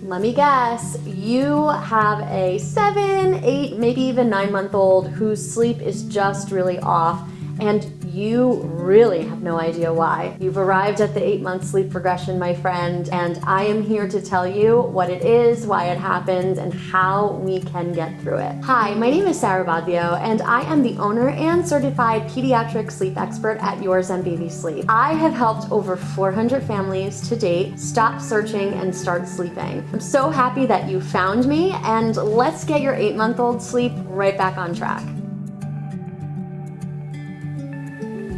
Let me guess, you have a 7, 8, maybe even 9-month-old whose sleep is just really off, and you really have no idea why. You've arrived at the 8-month sleep regression, my friend, and I am here to tell you what it is, why it happens, and how we can get through it. Hi, my name is Sarah Badio, and I am the owner and certified pediatric sleep expert at Yours and Baby Sleep. I have helped over 400 families to date stop searching and start sleeping. I'm so happy that you found me, and let's get your 8-month-old sleep right back on track.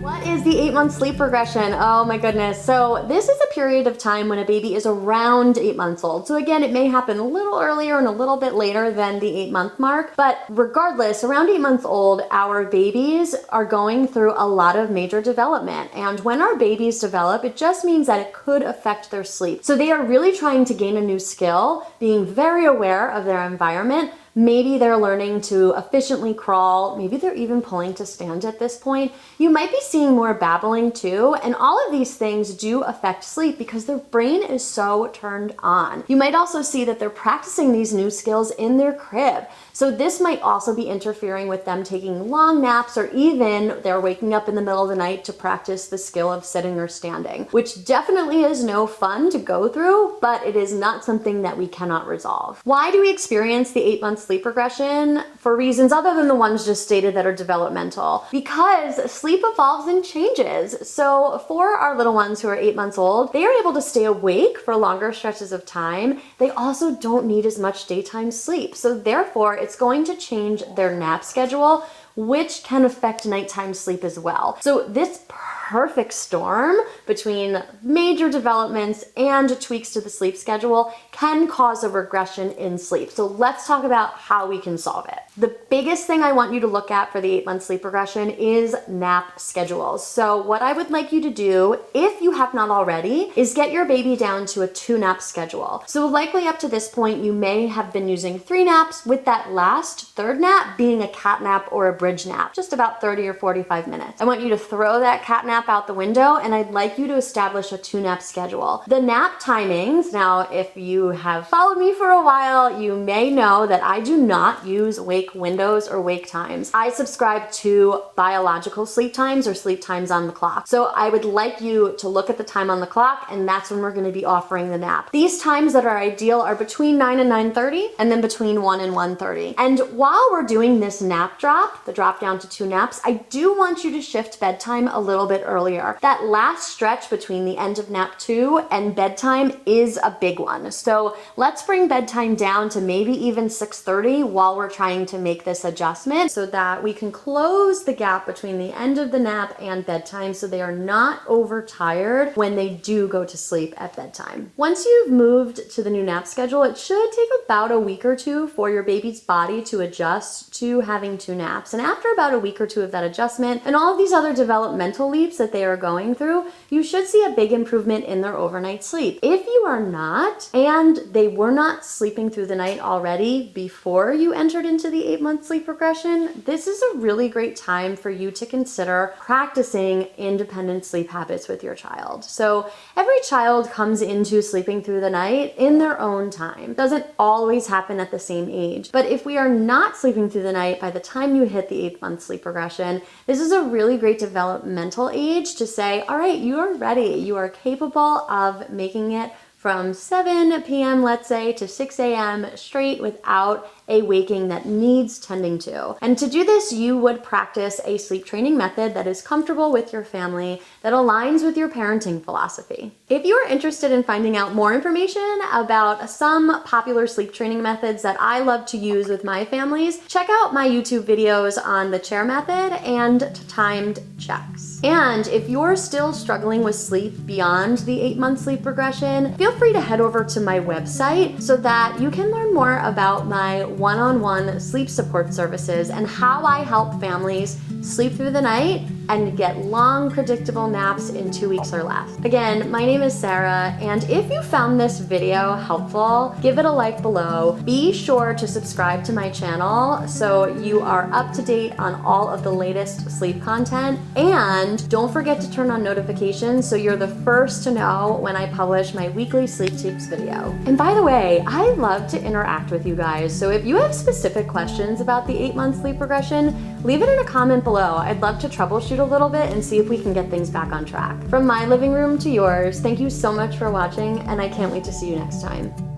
What is the 8-month sleep regression? Oh my goodness. So this is a period of time when a baby is around 8 months old. So again, it may happen a little earlier and a little bit later than the 8-month mark, but regardless, around 8 months old, our babies are going through a lot of major development. And when our babies develop, it just means that it could affect their sleep. So they are really trying to gain a new skill, being very aware of their environment. Maybe they're learning to efficiently crawl. Maybe they're even pulling to stand at this point. You might be seeing more babbling too. And all of these things do affect sleep because their brain is so turned on. You might also see that they're practicing these new skills in their crib. So this might also be interfering with them taking long naps, or even they're waking up in the middle of the night to practice the skill of sitting or standing, which definitely is no fun to go through, but it is not something that we cannot resolve. Why do we experience the 8-month sleep regression? For reasons other than the ones just stated that are developmental. Because sleep evolves and changes. So for our little ones who are 8 months old, they are able to stay awake for longer stretches of time. They also don't need as much daytime sleep. So therefore, it's going to change their nap schedule, which can affect nighttime sleep as well. So this perfect storm between major developments and tweaks to the sleep schedule can cause a regression in sleep. So let's talk about how we can solve it. The biggest thing I want you to look at for the 8-month sleep regression is nap schedules. So what I would like you to do, if you have not already, is get your baby down to a 2-nap schedule. So likely up to this point, you may have been using 3 naps, with that last 3rd nap being a cat nap or a bridge nap, just about 30 or 45 minutes. I want you to throw that cat nap out the window, and I'd like you to establish a 2-nap schedule. The nap timings, now if you have followed me for a while, you may know that I do not use wake windows or wake times. I subscribe to biological sleep times, or sleep times on the clock. So I would like you to look at the time on the clock, and that's when we're going to be offering the nap. These times that are ideal are between 9 and 9:30, and then between 1 and 1:30. And while we're doing this nap drop, the drop down to 2 naps, I do want you to shift bedtime a little bit earlier. That last stretch between the end of nap 2 and bedtime is a big one. So let's bring bedtime down to maybe even 6:30 while we're trying to make this adjustment, so that we can close the gap between the end of the nap and bedtime, so they are not overtired when they do go to sleep at bedtime. Once you've moved to the new nap schedule, it should take about a week or 2 for your baby's body to adjust to having 2 naps. And after about a week or 2 of that adjustment and all of these other developmental leaps that they are going through, you should see a big improvement in their overnight sleep. If you are not, and they were not sleeping through the night already before you entered into the 8-month sleep regression, this is a really great time for you to consider practicing independent sleep habits with your child. So every child comes into sleeping through the night in their own time. It doesn't always happen at the same age. But if we are not sleeping through the night by the time you hit the 8-month sleep regression, this is a really great developmental age to say, all right, you are ready. You are capable of making it from 7 p.m., let's say, to 6 a.m. straight without a waking that needs tending to. And to do this, you would practice a sleep training method that is comfortable with your family, that aligns with your parenting philosophy. If you are interested in finding out more information about some popular sleep training methods that I love to use with my families, check out my YouTube videos on the chair method and timed checks. And if you're still struggling with sleep beyond the 8-month sleep regression, feel free to head over to my website so that you can learn more about my one-on-one sleep support services and how I help families sleep through the night and get long, predictable naps in 2 weeks or less. Again, my name is Sarah, and if you found this video helpful, give it a like below. Be sure to subscribe to my channel so you are up to date on all of the latest sleep content, and don't forget to turn on notifications so you're the first to know when I publish my weekly sleep tips video. And by the way, I love to interact with you guys, so if you have specific questions about the 8-month sleep regression, leave it in a comment below. I'd love to troubleshoot a little bit and see if we can get things back on track. From my living room to yours, thank you so much for watching, and I can't wait to see you next time.